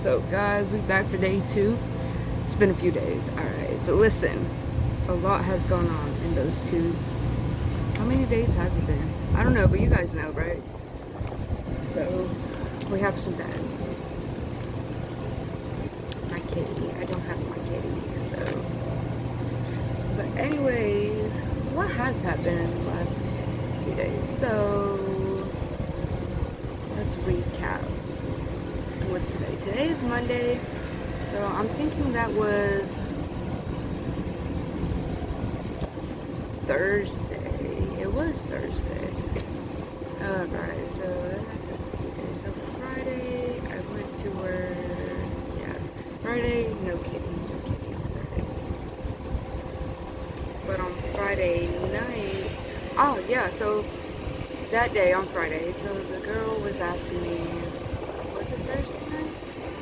So guys, we back for day 2. It's been a few days, alright. But listen, a lot has gone on in those 2. How many days has it been? I don't know, but you guys know, right? So, we have some bad news. My kitty. I don't have my kitty, so. But anyways, what has happened in the last few days? So, let's recap. What's today? Today is Monday, so I'm thinking that was Thursday. It was Thursday. Alright, so that's a few days. So Friday, I went to work. Yeah, Friday, no kidding on Friday. But on Friday night, oh yeah, so that day on Friday, so the girl was asking me, was it Thursday night?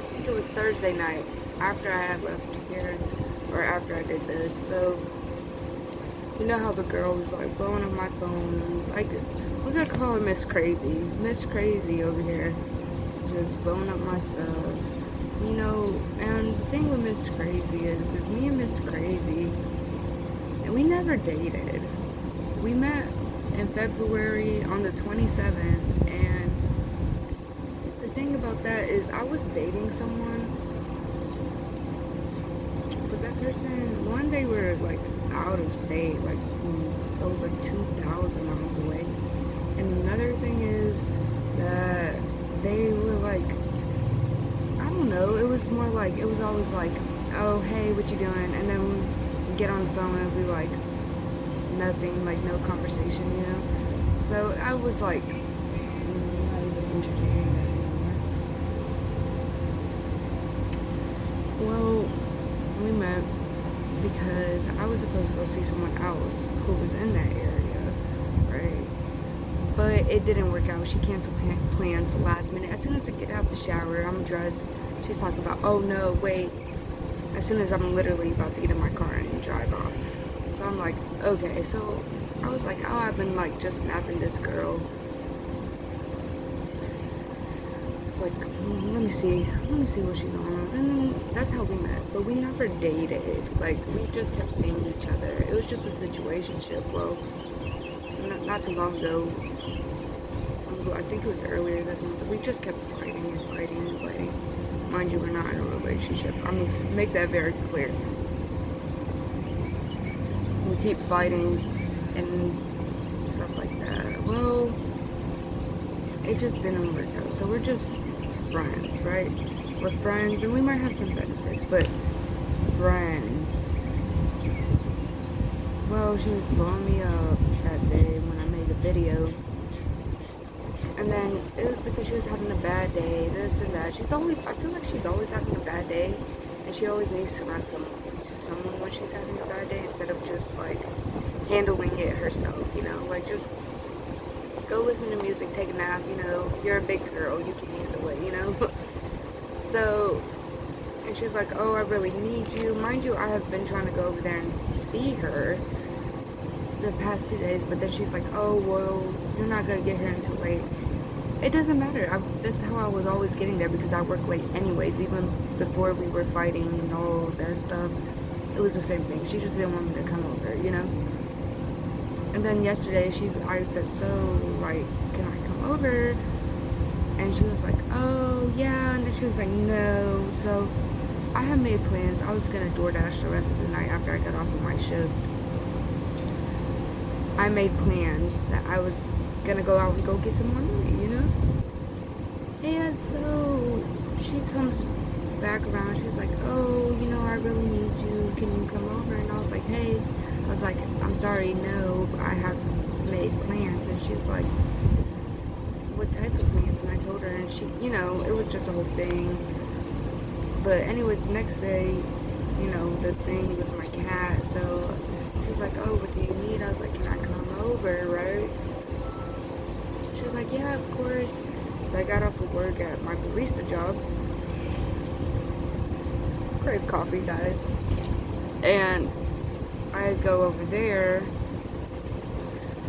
I think it was Thursday night after I had left here, or after I did this. So, you know how the girl was like blowing up my phone, like, we're gonna call her Miss Crazy over here, just blowing up my stuff, you know. And the thing with Miss Crazy is me and Miss Crazy, and we never dated. We met in February on the 27th, and the thing about that is I was dating someone, but that person, one, they were like out of state, like over 2,000 miles away, and another thing is that they were like, I don't know, it was more like, it was always like, oh hey, what you doing? And then we'd get on the phone and be like, nothing, like no conversation, you know. So I was like, not even entertaining that anymore. Well, we met because I was supposed to go see someone else who was in that area, right? But it didn't work out. She canceled plans last minute. As soon as I get out the shower, I'm dressed, she's talking about, oh no, wait. As soon as I'm literally about to get in my car and drive off. So I'm like, okay. So I was like, oh, I've been like just snapping this girl. It's like, let me see what she's on. And then that's how we met. But we never dated. Like, we just kept seeing each other. It was just a situationship. Well, not too long ago, I think it was earlier this month, we just kept fighting and fighting and fighting. Mind you, we're not in a relationship. I'm going to make that very clear. We keep fighting and stuff like that. Well, it just didn't work out. So we're just friends, right? We're friends, and we might have some benefits, but friends. Well, she was blowing me up that day when I made a video. And then it was because she was having a bad day, this and that. I feel like she's always having a bad day, and she always needs to run to someone when she's having a bad day, instead of just like handling it herself, you know. Like, just go listen to music, take a nap, you know. You're a big girl, you can handle it, you know. So, and she's like, oh, I really need you. Mind you, I have been trying to go over there and see her the past 2 days, but then she's like, oh, well, you're not gonna get here until late. It doesn't matter. That's how I was always getting there, because I work late anyways. Even before we were fighting and all that stuff, it was the same thing. She just didn't want me to come over, you know. And then yesterday, I said, so, like, can I come over? And she was like, oh, yeah. And then she was like, no. So I had made plans. I was gonna DoorDash the rest of the night after I got off of my shift. I made plans that I was gonna go out and go get some money, you know? And so she comes back around. She's like, oh, you know, I really need you. Can you come over? And I was like, hey. I was like, I'm sorry, no, I have made plans. And she's like, what type of plans? And I told her, and she, you know, it was just a whole thing. But anyways, the next day, you know, the thing with my cat, so she was like, oh, what do you need? I was like, can I come over, right? She was like, yeah, of course. So I got off of work at my barista job. Crave coffee, guys. And I go over there.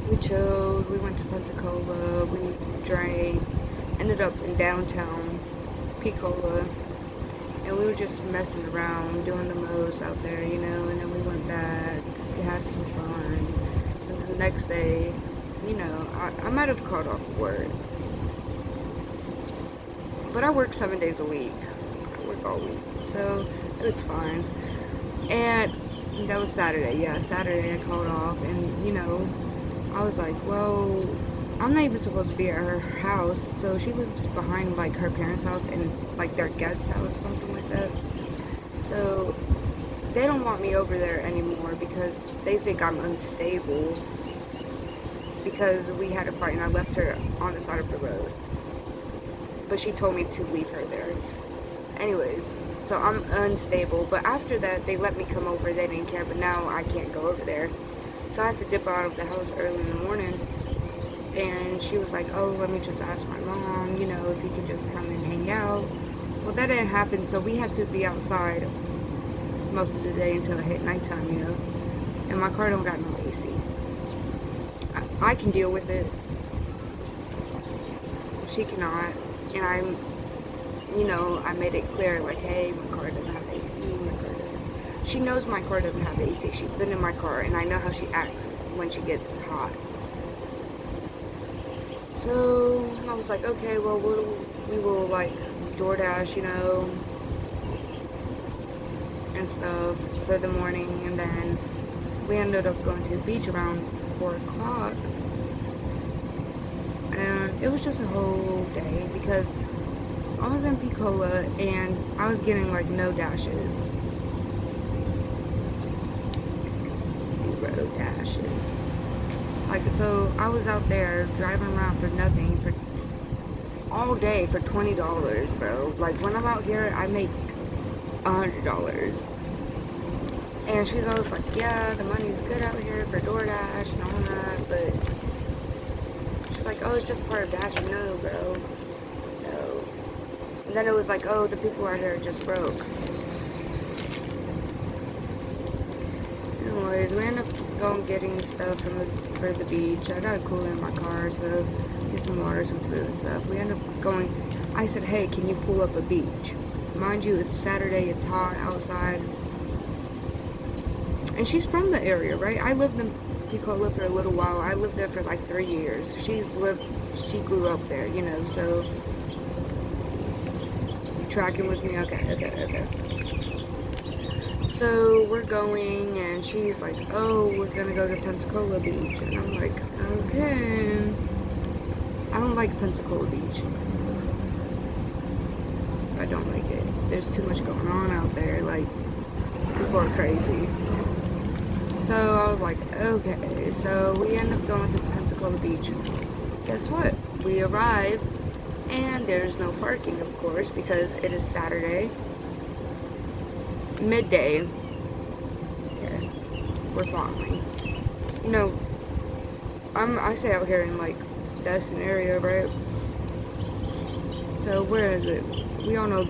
We chilled. We went to Pensacola. We drank. Ended up in downtown Picola. just messing around, doing the most out there, you know, and then we went back, we had some fun, and then the next day, you know, I might have called off work, but I work 7 days a week. I work all week, so it was fine. And that was Saturday. Yeah, Saturday I called off, and you know, I was like, well, I'm not even supposed to be at her house. So she lives behind like her parents' house and like their guest house, something like that. So they don't want me over there anymore because they think I'm unstable. Because we had a fight and I left her on the side of the road. But she told me to leave her there. Anyways, so I'm unstable. But after that, they let me come over. They didn't care, but now I can't go over there. So I had to dip out of the house early in the morning. And she was like, oh, let me just ask my mom, you know, if he can just come and hang out. Well, that didn't happen, so we had to be outside most of the day until it hit nighttime, you know. And my car don't got no AC. I can deal with it. She cannot. And I'm, you know, I made it clear, like, hey, my car doesn't have AC. She knows my car doesn't have AC. She's been in my car, and I know how she acts when she gets hot. So I was like, okay, well, we will like DoorDash, you know, and stuff for the morning. And then we ended up going to the beach around 4 o'clock. And it was just a whole day because I was in Picola and I was getting like no dashes. 0 dashes. Like, so I was out there driving around for nothing for all day for $20, bro. Like, when I'm out here, I make $100. And she's always like, yeah, the money's good out here for DoorDash and all that, but she's like, oh, it's just part of Dash. No, bro. No. And then it was like, oh, the people out here are just broke. Anyways, we ended up going getting stuff for the beach. I got a cooler in my car, so get some water, some food and stuff. We ended up going, I said, hey, can you pull up a beach? Mind you, it's Saturday, it's hot outside. And she's from the area, right? I lived in Picola for a little while. I lived there for like 3 years. She grew up there, you know, so tracking with me, okay. So we're going, and she's like, oh, we're gonna go to Pensacola Beach. And I'm like, okay. I don't like Pensacola Beach. I don't like it. There's too much going on out there. Like, people are crazy. So I was like, okay. So we end up going to Pensacola Beach. Guess what? We arrive, and there's no parking, of course, because it is Saturday. Midday. Okay, we're following. You know, I stay out here in like Destin area, right? So where is it? We all know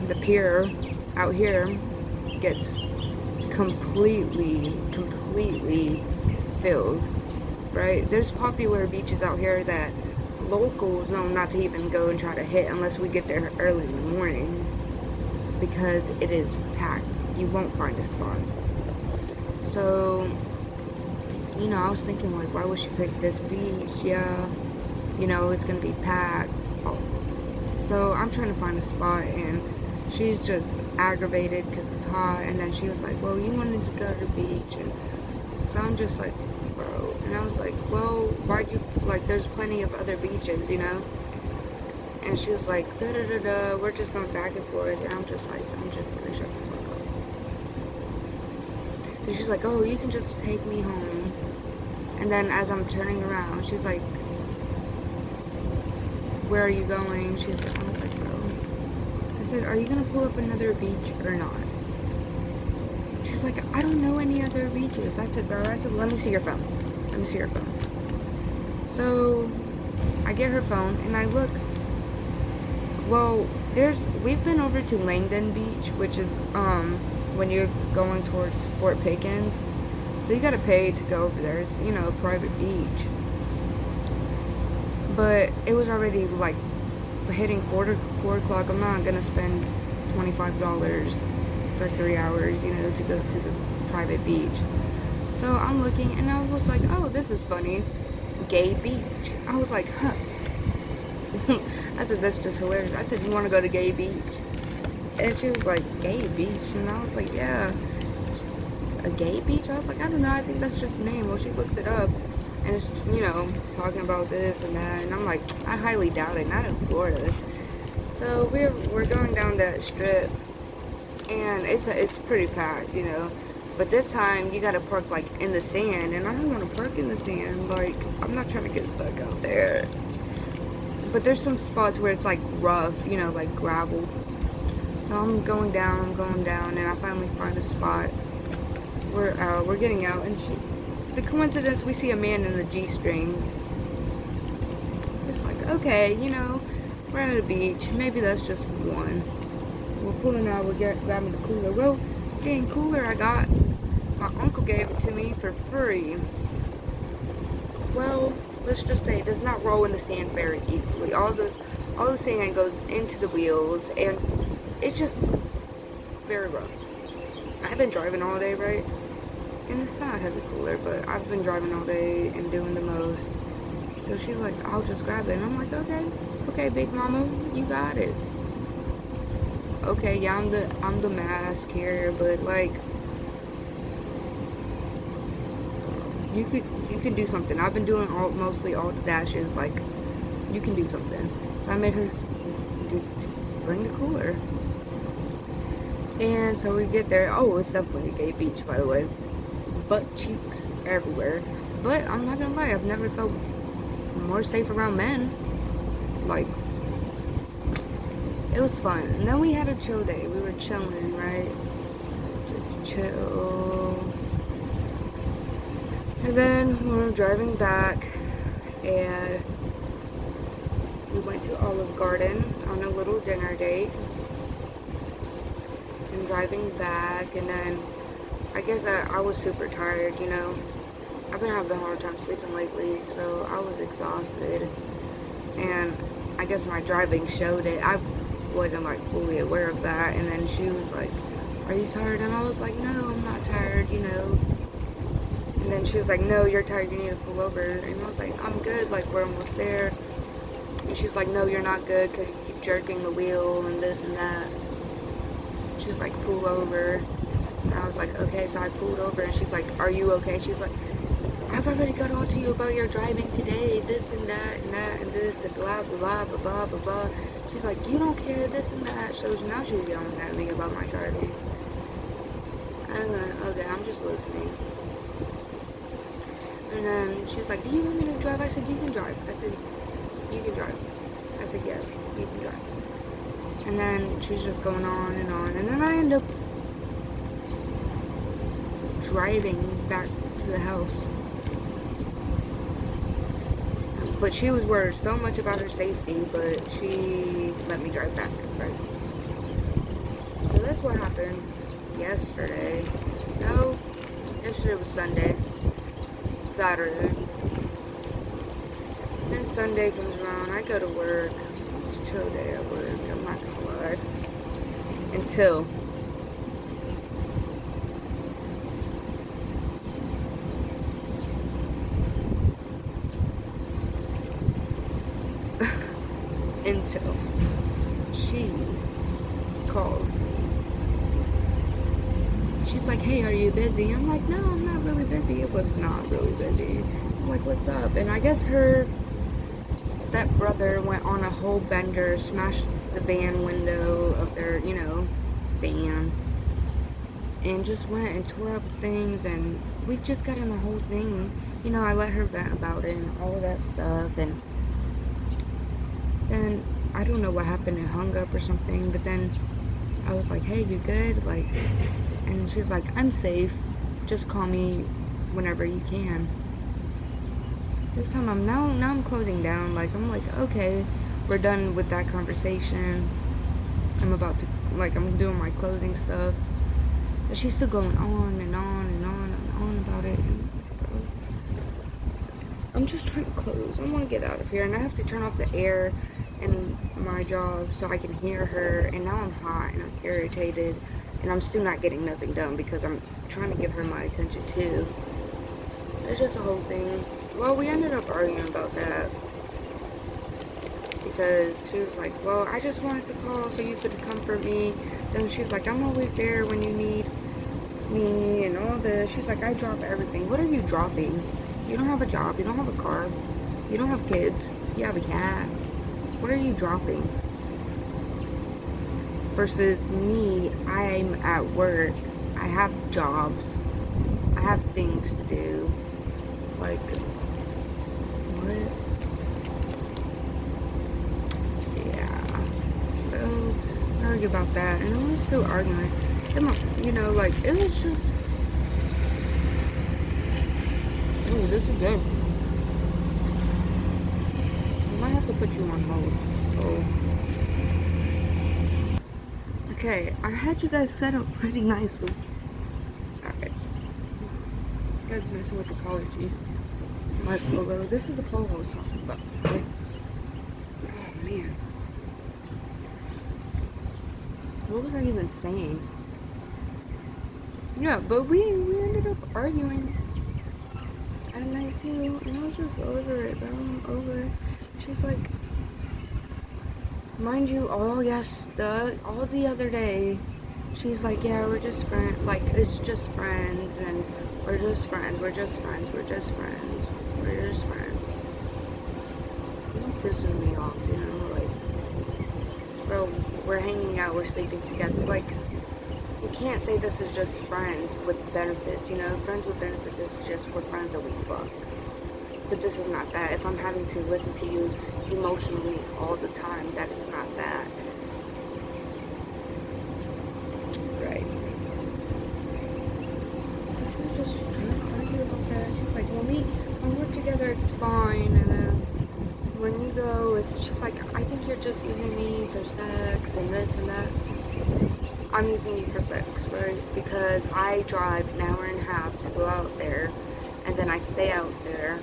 the pier out here gets completely filled, right? There's popular beaches out here that locals know not to even go and try to hit unless we get there early in the morning. Because it is packed. You won't find a spot. So, you know, I was thinking, like, why would she pick this beach? Yeah, you know, it's gonna be packed. So I'm trying to find a spot, and she's just aggravated because it's hot. And then she was like, well, you wanted to go to the beach. And so I'm just like, bro. And I was like, well, why'd you, like, there's plenty of other beaches, you know? And she was like, we're just going back and forth. And I'm just like, I'm just going to shut the fuck up. And she's like, oh, you can just take me home. And then as I'm turning around, she's like, where are you going? I was like, bro. I said, are you going to pull up another beach or not? She's like, I don't know any other beaches. I said, bro, let me see your phone. Let me see your phone. So I get her phone and I look. Well, we've been over to Langdon Beach, which is when you're going towards Fort Pickens. So you gotta pay to go over there. It's, you know, a private beach. But it was already like hitting 4 o'clock. I'm not gonna spend $25 for 3 hours, you know, to go to the private beach. So I'm looking and I was like, oh, this is funny. Gay beach. I was like, huh. I said, that's just hilarious. I said, you want to go to Gay Beach? And she was like, Gay Beach? And I was like, yeah. A gay beach? I was like, I don't know. I think that's just a name. Well, she looks it up. And it's, you know, talking about this and that. And I'm like, I highly doubt it. Not in Florida. So we're going down that strip. And it's pretty packed, you know. But this time, you gotta park, like, in the sand. And I don't want to park in the sand. Like, I'm not trying to get stuck out there. But there's some spots where it's, like, rough, you know, like gravel. So I'm going down, and I finally find a spot. We're getting out, and the coincidence, we see a man in the G-string. It's like, okay, you know, we're at a beach. Maybe that's just one. We're pulling out, we're grabbing the cooler. Well, dang cooler I got, my uncle gave it to me for free. Well, let's just say it does not roll in the sand very easily. All the sand goes into the wheels, and it's just very rough. I've been driving all day, right? And it's not a heavy cooler, but I've been driving all day and doing the most. So she's like, I'll just grab it. And I'm like, okay, big mama, you got it. Okay, yeah, I'm the mass carrier, but like, you could do something. I've been doing mostly all the dashes. Like, you can do something. So I made her bring the cooler. And so we get there. Oh, it's definitely a gay beach, by the way. Butt cheeks everywhere. But I'm not gonna lie, I've never felt more safe around men. Like, it was fun. And then we had a chill day. We were chilling, right? Just chill. And then we were driving back, and we went to Olive Garden on a little dinner date. And driving back, and then I guess I was super tired, you know. I've been having a hard time sleeping lately, so I was exhausted. And I guess my driving showed it. I wasn't like fully aware of that. And then she was like, are you tired? And I was like, no, I'm not tired, you know. And then she was like, no, you're tired, you need to pull over. And I was like, I'm good, like, we're almost there. And she's like, no, you're not good because you keep jerking the wheel and this and that. She was like, pull over. And I was like, okay. So I pulled over, and she's like, are you okay? She's like, I've already got on to you about your driving today, this and that and this and blah blah blah blah blah blah. She's like, you don't care, this and that. So now she's yelling at me about my driving. And then, okay, I'm just listening. And then she's like, do you want me to drive? I said, you can drive. I said, you can drive. I said, yes, you can drive. And then she's just going on. And then I end up driving back to the house. But she was worried so much about her safety, but she let me drive back, right? So that's what happened yesterday. No, yesterday was Sunday. Saturday. Then Sunday comes around, I go to work. It's a chill day at work, I'm not gonna lie. Until she calls me. She's like, hey, are you busy? I'm like, no, I'm not really busy. It was not really busy. I'm like, what's up? And I guess her stepbrother went on a whole bender, smashed the van window of their, you know, van, and just went and tore up things, and we just got in the whole thing. You know, I let her vent about it and all that stuff, and then I don't know what happened, it hung up or something, but then I was like, hey, you good? Like, and she's like, I'm safe, just call me whenever you can. This time I'm closing down. Like, I'm like, okay, we're done with that conversation. I'm about to, like, I'm doing my closing stuff, but she's still going on and on and on and on about it. And I'm just trying to close. I want to get out of here, and I have to turn off the air in my job so I can hear her, and now I'm hot and I'm irritated, and I'm still not getting nothing done because I'm trying to give her my attention too. It's just a whole thing. Well, we ended up arguing about that because she was like, well, I just wanted to call so you could comfort me. Then she's like, I'm always there when you need me and all this. She's like, I drop everything. What are you dropping? You don't have a job. You don't have a car. You don't have kids. You have a cat. What are you dropping? Versus me, I'm at work. I have jobs. I have things to do. Like, what? Yeah. So, argue about that. And I was still arguing. You know, like, it was just... Oh, this is good. I might have to put you on hold. Oh. Okay, I had you guys set up pretty nicely. Alright. You guys messing with the collar G. Like, logo. This is the pole I was talking about. Right? Oh, man. What was I even saying? Yeah, but we ended up arguing at night too, and I was just over it, bro. I'm over it. She's like, mind you, all the other day, she's like, yeah, we're just friends, like, it's just friends, and we're just friends, we're just friends, we're just friends, we're just friends. You're pissing me off, you know, like, bro, we're hanging out, we're sleeping together, like, you can't say this is just friends with benefits, you know, friends with benefits is just we're friends that we fuck. But this is not that. If I'm having to listen to you emotionally all the time, that is not that. Right. So she was just trying to argue about that. She was like, well, when we're together, it's fine. And then when you go, it's just like, I think you're just using me for sex and this and that. I'm using you for sex, right? Because I drive an hour and a half to go out there, and then I stay out there.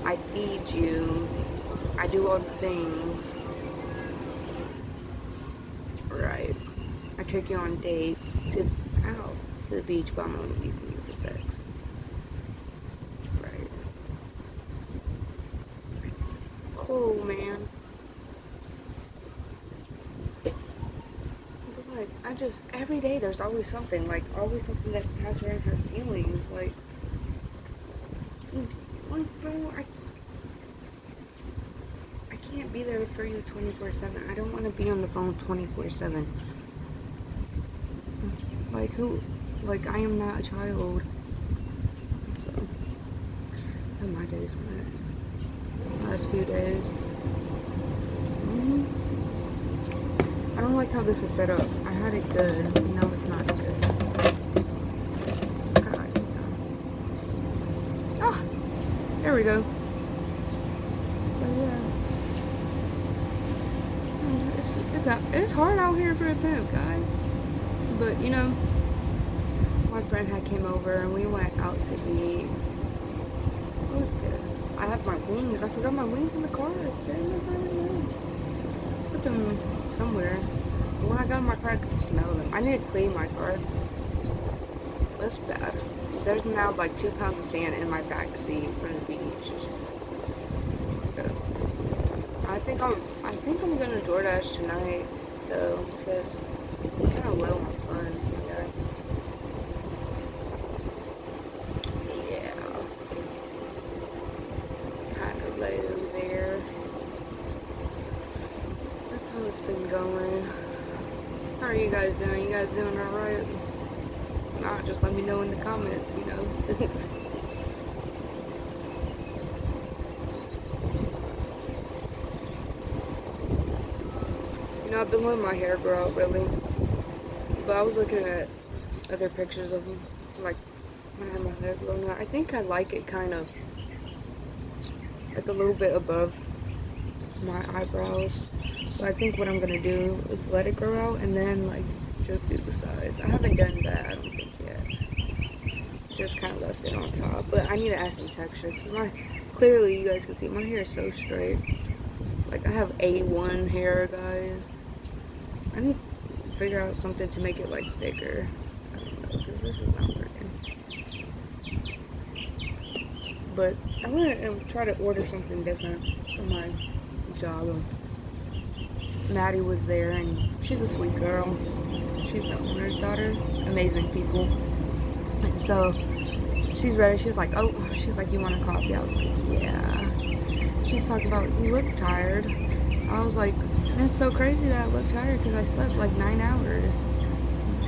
I feed you. I do all the things. Right. I take you on dates to the beach, but I'm only using you for sex. Right. Cool, man. Like, every day there's always something that has her in her feelings, like, bro, I can't be there for you 24/7. I don't want to be on the phone 24/7. Like, I am not a child. So, that's how my days went. Last few days. I don't like how this is set up. I had it good, and now it's not good. God. Ah, there we go. So yeah, it's hard out here for a pimp, guys. But you know, my friend had came over and we went out to eat. It was good. I have my wings. I forgot my wings in the car. Put them somewhere. When I got in my car, I could smell them. I need to clean my car. That's bad. There's now like 2 pounds of sand in my back seat from the beach. I think I'm gonna DoorDash tonight though, because I'm kind of low on funds. Yeah, kind of low there. That's how it's been going. How are you guys doing? You guys doing alright? If not, just let me know in the comments, you know. You know, I've been letting my hair grow out really. But I was looking at other pictures of them, like when I had my hair growing out. I think I like it kind of like a little bit above my eyebrows. So I think what I'm gonna do is let it grow out and then like just do the sides. I haven't done that, I don't think yet. Just kind of left it on top, but I need to add some texture. Clearly you guys can see my hair is so straight. Like, I have A1 hair, guys. I need to figure out something to make it, like, thicker. I don't know, because this is not working. But I want to try to order something different for my job. Maddie was there, and she's a sweet girl. She's the owner's daughter. Amazing people. And so she's ready. She's like, oh, she's like, you want a coffee? I was like, yeah. She's talking about, you look tired. I was like, it's so crazy that I look tired because I slept like 9 hours.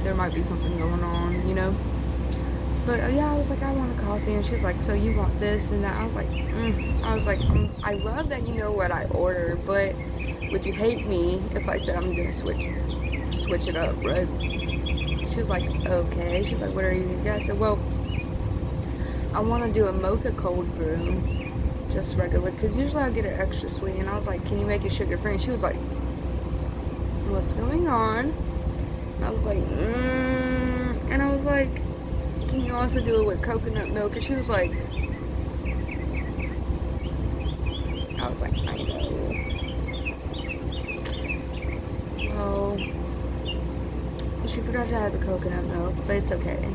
There might be something going on, you know? But yeah, I was like, I want a coffee. And she's like, so you want this and that? I was like, I love that you know what I order, but would you hate me if I said I'm going to switch it up, right? She was like, okay. She's like, what are you going to get? I said, well, I want to do a mocha cold brew, just regular, because usually I get it extra sweet. And I was like, can you make it sugar free? And she was like, what's going on? I was like, and I was like, can you also do it with coconut milk? And she was like, I was like, I know. Well, she forgot to add the coconut milk, but it's okay.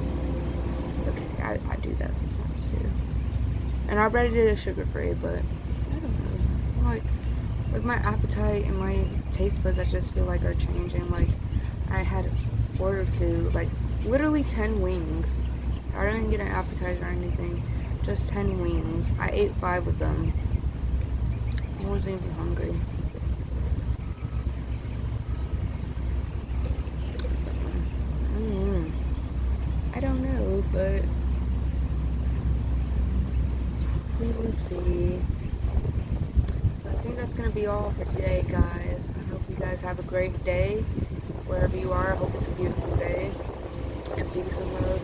It's okay. I do that sometimes too. And I already did it sugar free, but I don't know. Like my appetite and my taste buds, I just feel like are changing. Like, I had ordered food, like literally 10 wings. I didn't get an appetizer or anything, just 10 wings. I ate 5 of them. I wasn't even hungry. I don't know, but we will see. I think that's going to be all for today, guys. I hope you guys have a great day. Wherever you are, I hope it's a beautiful day. And peace and love.